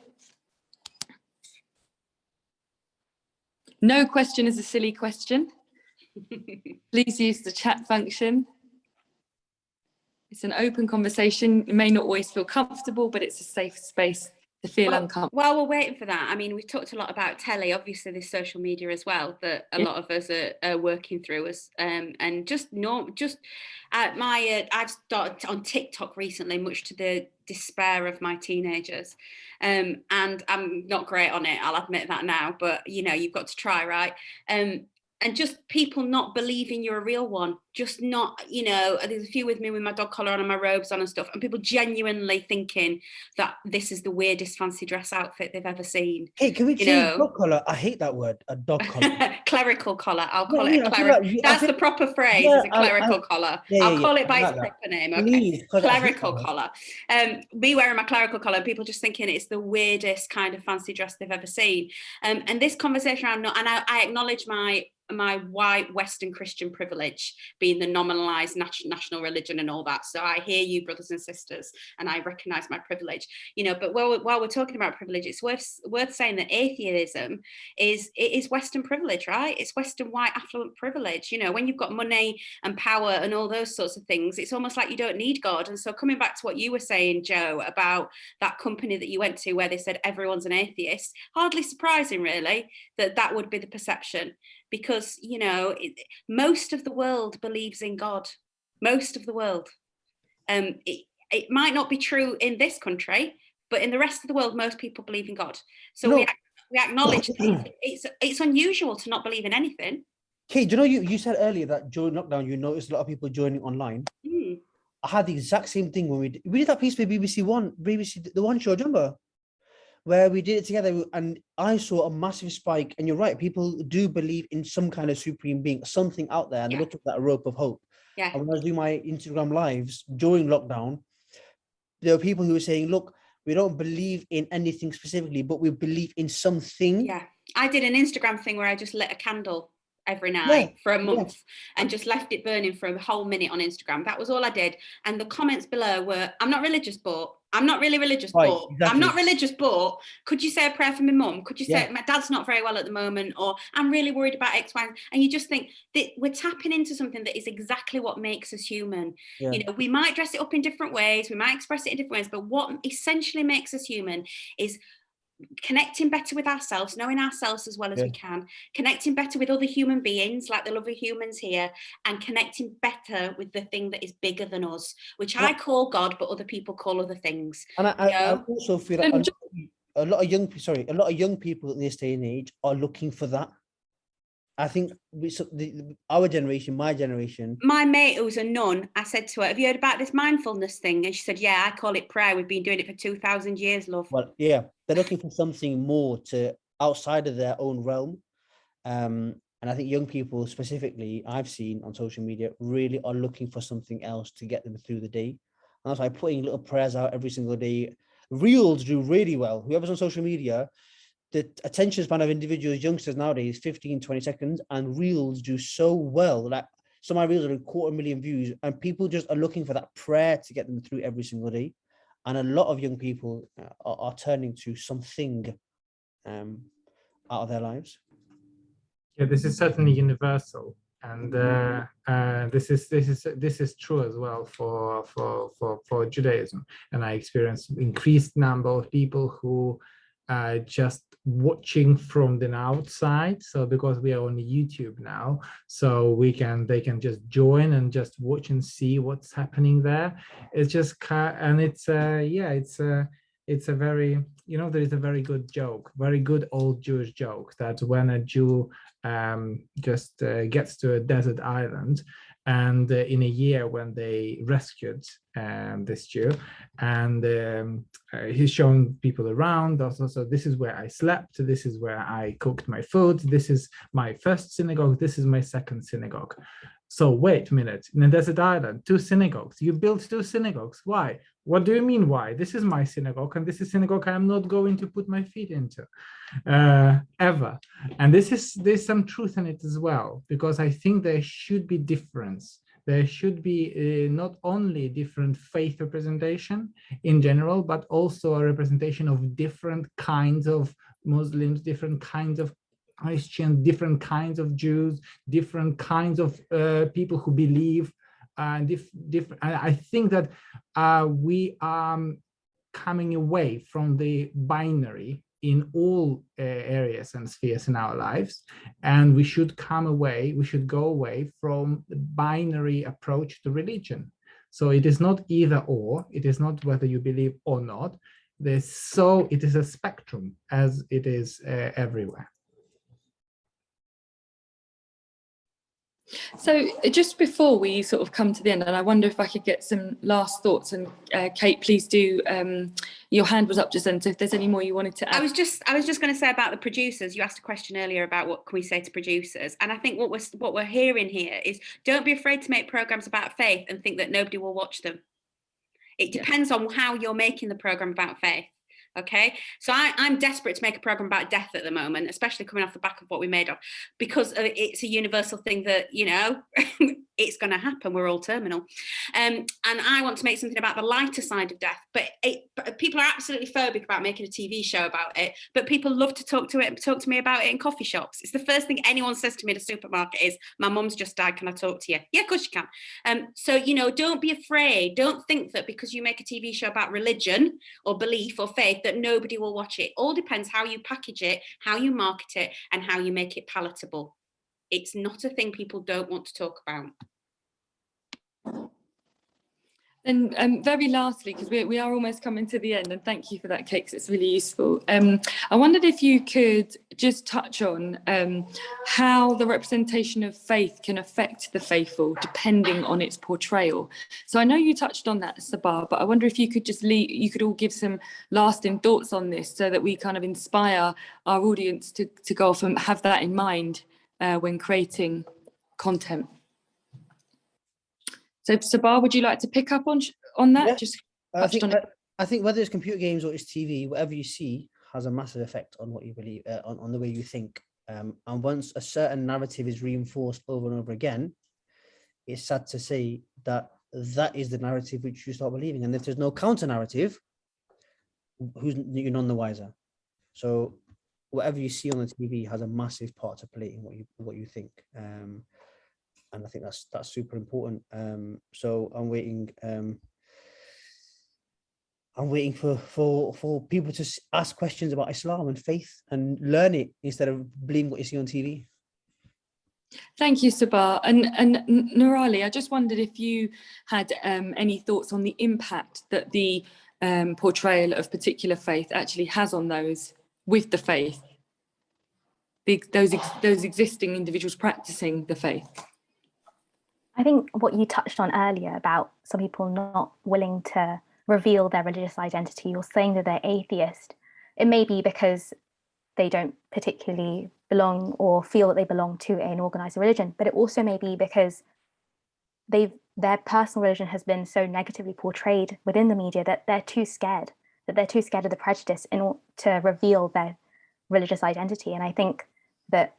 No question is a silly question. Please use the chat function. It's an open conversation. You may not always feel comfortable, but it's a safe space to feel uncomfortable. While we're waiting for that, I mean, we've talked a lot about telly, obviously there's social media as well that a lot of us are working through us, and I've started on TikTok recently, much to the despair of my teenagers, and I'm not great on it, I'll admit that now, but you know, you've got to try, right? And just people not believing you're a real one, just not, you know, there's a few with me with my dog collar on and my robes on and stuff, and people genuinely thinking that this is the weirdest fancy dress outfit they've ever seen. Hey, can we change dog collar? I hate that word, a dog collar. Clerical collar, I'll call it a clerical. That's the proper phrase, is a clerical collar. I'll call it by its proper name, okay? Clerical collar. Me wearing my clerical collar, people just thinking it's the weirdest kind of fancy dress they've ever seen. And this conversation, I acknowledge my white Western Christian privilege, being the nominalized national religion and all that. So I hear you, brothers and sisters, and I recognize my privilege, you know, but while we're talking about privilege, it's worth saying that atheism is Western privilege, right? It's Western white affluent privilege. You know, when you've got money and power and all those sorts of things, it's almost like you don't need God. And so coming back to what you were saying, Joe, about that company that you went to where they said everyone's an atheist, hardly surprising really that would be the perception. Because, you know, most of the world believes in God. Most of the world. It might not be true in this country, but in the rest of the world, most people believe in God. So we acknowledge it's unusual to not believe in anything. Kate, do you know, you said earlier that during lockdown, you noticed a lot of people joining online. I had the exact same thing when we did that piece with BBC The One Show, do you remember? Where we did it together, and I saw a massive spike. And you're right, people do believe in some kind of supreme being, something out there, and they look at that rope of hope. And when I was doing my Instagram lives during lockdown, there were people who were saying, look, we don't believe in anything specifically, but we believe in something. I did an Instagram thing where I just lit a candle every night for a month yeah. and just left it burning for a whole minute on Instagram. That was all I did. And the comments below were, I'm not religious, but I'm not really religious, Right, but exactly. I'm not religious, but could you say a prayer for my mum? Could you say Yeah. my dad's not very well at the moment, or I'm really worried about X, Y, and you just think that we're tapping into something that is exactly what makes us human. Yeah. You know, we might dress it up in different ways, we might express it in different ways, but what essentially makes us human is connecting better with ourselves, knowing ourselves as well as we can, connecting better with other human beings like the lovely humans here, and connecting better with the thing that is bigger than us, which I call God, but other people call other things. And I also feel like a lot of young people in this day and age are looking for that. I think our generation, my generation. My mate who's a nun, I said to her, have you heard about this mindfulness thing? And she said, yeah, I call it prayer. We've been doing it for 2,000 years, love. Well, yeah, they're looking for something more to outside of their own realm. And I think young people specifically, I've seen on social media, really are looking for something else to get them through the day. And that's why putting little prayers out every single day. Reels do really well. Whoever's on social media, the attention span of individuals, youngsters nowadays, 15, 20 seconds, and reels do so well. Like some of my reels are 250,000 views, and people just are looking for that prayer to get them through every single day. And a lot of young people are turning to something out of their lives. Yeah, this is certainly universal, and this is true as well for Judaism. And I experienced increased number of people who just watching from the outside. So because we are on YouTube now, so they can just join and just watch and see what's happening there. It's just and it's a very, you know, there is a very good joke, very good old Jewish joke, that when a Jew just gets to a desert island, and in a year when they rescued this Jew, and he's showing people around also, so this is where I slept, this is where I cooked my food, this is my first synagogue, this is my second synagogue. So wait a minute, in a desert island, 2 synagogues, you built 2 synagogues, why? What do you mean why? This is my synagogue, and this is synagogue I'm not going to put my feet into ever. And there's some truth in it as well, because I think there should be difference. There should be not only different faith representation in general, but also a representation of different kinds of Muslims, different kinds of Christians, different kinds of Jews, different kinds of people who believe. I think that we are coming away from the binary in all areas and spheres in our lives, and we should go away from the binary approach to religion. So it is not either or, it is not whether you believe or not. It is a spectrum, as it is everywhere. So just before we sort of come to the end, and I wonder if I could get some last thoughts, and Kate, please do, your hand was up just then, so if there's any more you wanted to add. I was just going to say about the producers. You asked a question earlier about what can we say to producers, and I think what we're hearing here is, don't be afraid to make programs about faith and think that nobody will watch them. It depends on how you're making the program about faith. Okay, so I'm desperate to make a program about death at the moment, especially coming off the back of what we made of, because it's a universal thing that, you know, it's going to happen. We're all terminal. And I want to make something about the lighter side of death. But people are absolutely phobic about making a TV show about it. But people love to talk to me about it in coffee shops. It's the first thing anyone says to me at a supermarket is, my mum's just died, can I talk to you? Yeah, of course you can. So, you know, don't be afraid. Don't think that because you make a TV show about religion or belief or faith that nobody will watch it. All depends how you package it, how you market it, and how you make it palatable. It's not a thing people don't want to talk about. And very lastly, because we are almost coming to the end, and thank you for that, Kate, 'cause it's really useful. I wondered if you could just touch on how the representation of faith can affect the faithful depending on its portrayal. So I know you touched on that, Sabah, but I wonder if you could you could all give some lasting thoughts on this, so that we kind of inspire our audience to go off and have that in mind when creating content. So Sabah, would you like to pick up on that? Yeah. Just I think whether it's computer games or it's TV, whatever you see has a massive effect on what you believe, on the way you think. And once a certain narrative is reinforced over and over again, it's sad to say that that is the narrative which you start believing. And if there's no counter narrative, you're none the wiser. So whatever you see on the TV has a massive part to play in what you think. And I think that's super important. So I'm waiting for people to ask questions about Islam and faith and learn it instead of believing what you see on TV. Thank you, Sabah. And Nirali, I just wondered if you had any thoughts on the impact that the portrayal of particular faith actually has on those with the faith, those existing individuals practicing the faith. I think what you touched on earlier about some people not willing to reveal their religious identity or saying that they're atheist, it may be because they don't particularly belong or feel that they belong to an organized religion, but it also may be because their personal religion has been so negatively portrayed within the media that they're too scared of the prejudice to reveal their religious identity. And I think that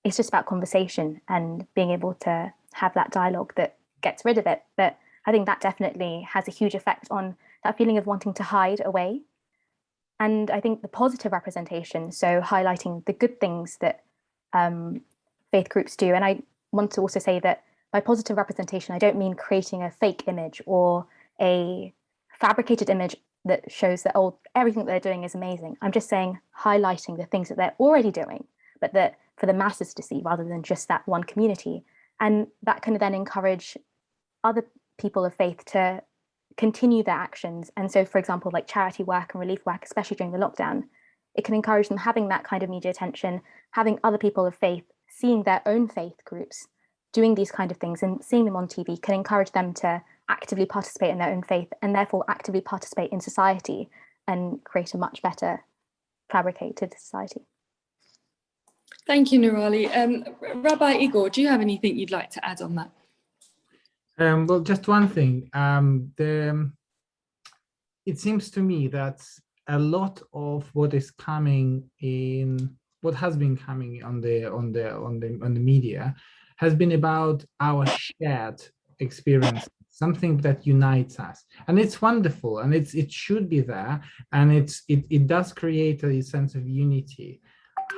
it's just about conversation and being able to have that dialogue that gets rid of it. But I think that definitely has a huge effect on that feeling of wanting to hide away. And I think the positive representation, so highlighting the good things that faith groups do. And I want to also say that by positive representation, I don't mean creating a fake image or a fabricated image that shows that, oh, everything that they're doing is amazing. I'm just saying highlighting the things that they're already doing, but that for the masses to see rather than just that one community. And that can then encourage other people of faith to continue their actions. And so, for example, like charity work and relief work, especially during the lockdown, it can encourage them having that kind of media attention, having other people of faith seeing their own faith groups doing these kind of things and seeing them on TV can encourage them to actively participate in their own faith and therefore actively participate in society and create a much better fabricated society. Thank you, Nirali. Rabbi Igor, do you have anything you'd like to add on that? Well, just one thing. It seems to me that a lot of what has been coming on the media has been about our shared experience, something that unites us, and it's wonderful, and it should be there, and it does create a sense of unity.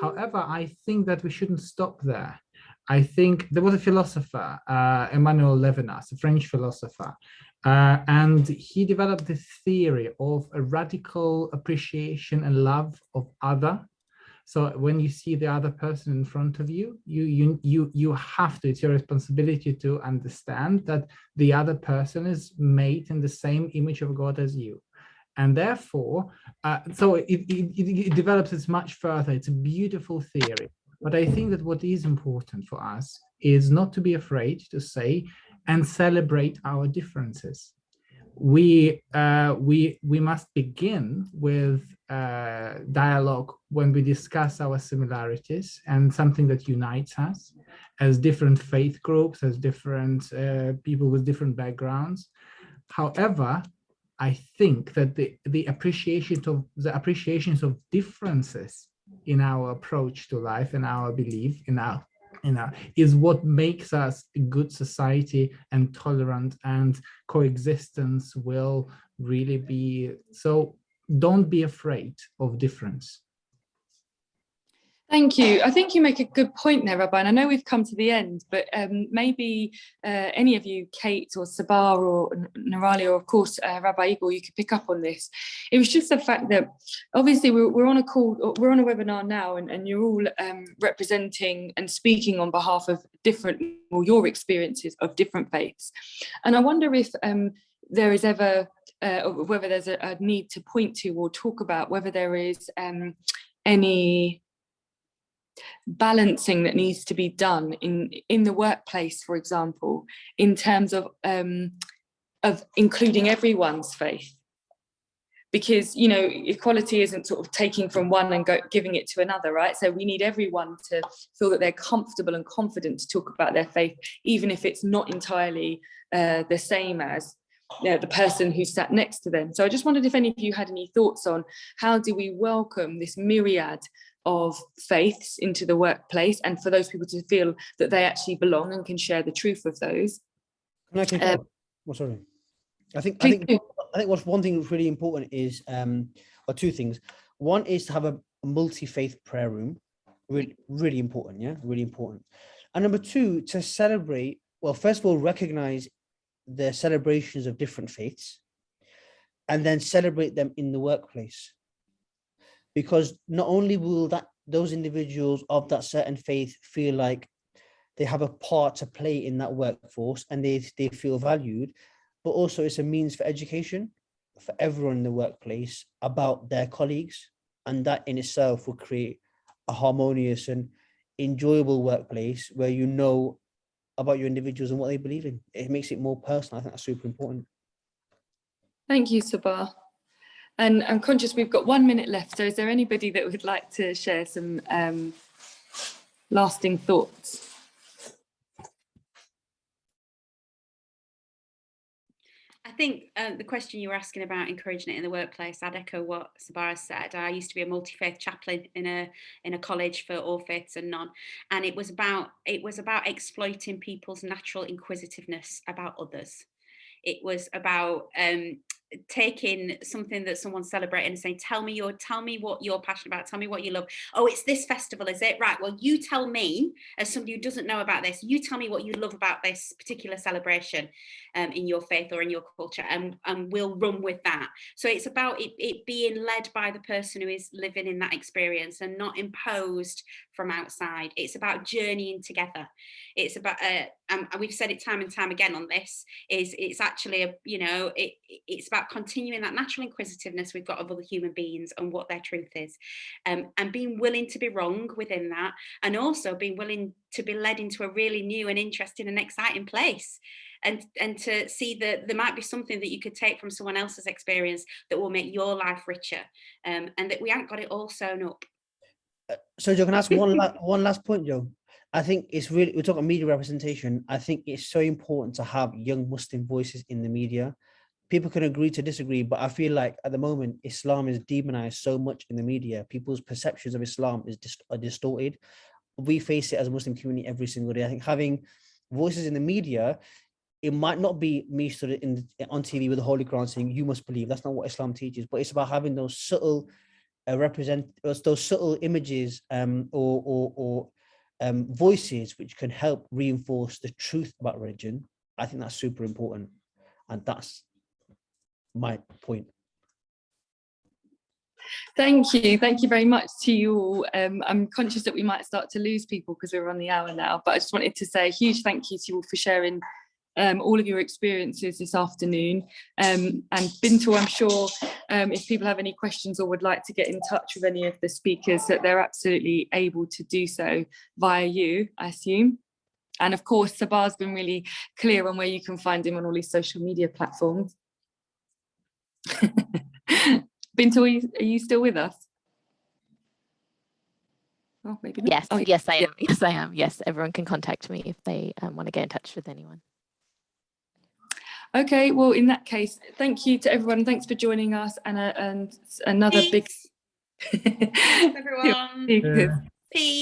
However, I think that we shouldn't stop there. I think there was a philosopher, Emmanuel Levinas, a French philosopher, and he developed this theory of a radical appreciation and love of other. So when you see the other person in front of you, you have to, it's your responsibility to understand that the other person is made in the same image of God as you. And therefore, so it develops it much further. It's a beautiful theory. But I think that what is important for us is not to be afraid to say and celebrate our differences. We must begin with dialogue when we discuss our similarities and something that unites us as different faith groups, as different people with different backgrounds. However, I think that the appreciations of differences in our approach to life and our belief is what makes us a good society and tolerant, and coexistence will really be. So don't be afraid of difference. Thank you. I think you make a good point there, Rabbi, and I know we've come to the end, but maybe any of you, Kate or Sabah or Nirali, or of course Rabbi Igor, you could pick up on this. It was just the fact that obviously we're on a call, we're on a webinar now, and you're all representing and speaking on behalf of different, or your experiences of different faiths. And I wonder if there is ever, whether there's a need to point to or talk about whether there is any balancing that needs to be done in the workplace, for example, in terms of including everyone's faith, because equality isn't sort of taking from one and giving it to another, right? So we need everyone to feel that they're comfortable and confident to talk about their faith, even if it's not entirely the same as the person who sat next to them. So I just wondered if any of you had any thoughts on how do we welcome this myriad of faiths into the workplace, and for those people to feel that they actually belong and can share the truth of those. Can I take sorry. I think what's one thing that's really important is or two things. One is to have a multi-faith prayer room. Really important, yeah, really important. And number two, to celebrate, well, first of all, recognize the celebrations of different faiths, and then celebrate them in the workplace. Because not only will those individuals of that certain faith feel like they have a part to play in that workforce and they feel valued, but also it's a means for education for everyone in the workplace about their colleagues. And that in itself will create a harmonious and enjoyable workplace where you know about your individuals and what they believe in. It makes it more personal. I think that's super important. Thank you, Sabah. And I'm conscious we've got 1 minute left. So is there anybody that would like to share some lasting thoughts? I think the question you were asking about encouraging it in the workplace, I'd echo what Sabah said. I used to be a multi-faith chaplain in a college for all faiths and none, and it was about exploiting people's natural inquisitiveness about others. It was about taking something that someone's celebrating and saying, tell me what you're passionate about, tell me what you love. Oh, it's this festival, is it? Right, well, you tell me, as somebody who doesn't know about this, you tell me what you love about this particular celebration in your faith or in your culture, and we'll run with that. So it's about it being led by the person who is living in that experience and not imposed from outside. It's about journeying together. It's about and we've said it time and time again on this, it's actually it's about continuing that natural inquisitiveness we've got of other human beings and what their truth is, and being willing to be wrong within that, and also being willing to be led into a really new and interesting and exciting place, and to see that there might be something that you could take from someone else's experience that will make your life richer, and that we haven't got it all sewn up. So Joe, can I ask one last point, Joe? I think it's really, we're talking media representation. I think it's so important to have young Muslim voices in the media. People can agree to disagree, but I feel like at the moment, Islam is demonized so much in the media. People's perceptions of Islam are distorted. We face it as a Muslim community every single day. I think having voices in the media, it might not be me stood on TV with the Holy Quran saying, you must believe. That's not what Islam teaches, but it's about having those subtle those subtle images or voices which can help reinforce the truth about religion. I think that's super important, and that's my point. Thank you very much to you all. I'm conscious that we might start to lose people because we're on the hour now, but I just wanted to say a huge thank you to you all for sharing all of your experiences this afternoon. And Bintul, I'm sure if people have any questions or would like to get in touch with any of the speakers, that they're absolutely able to do so via you, I assume. And of course, Sabah's been really clear on where you can find him on all his social media platforms. Bintul, are you still with us? Oh, maybe not. Yes, oh, yes, I am. Yes, I am. Yes, everyone can contact me if they want to get in touch with anyone. Okay, well, in that case, thank you to everyone. Thanks for joining us, and another Peace. big. Everyone. Peace.